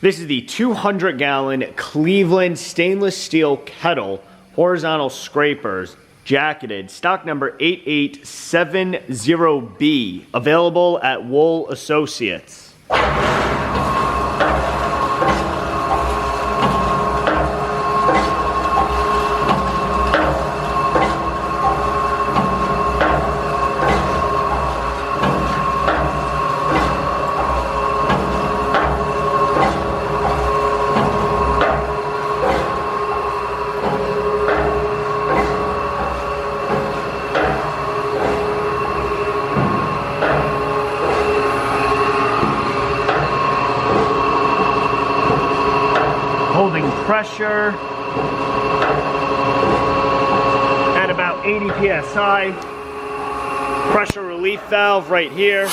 This is the 200-gallon Cleveland stainless steel kettle, horizontal scrapers, jacketed, stock number 8870B, available at Wohl Associates. Holding pressure at about 80 psi. Pressure relief valve right here.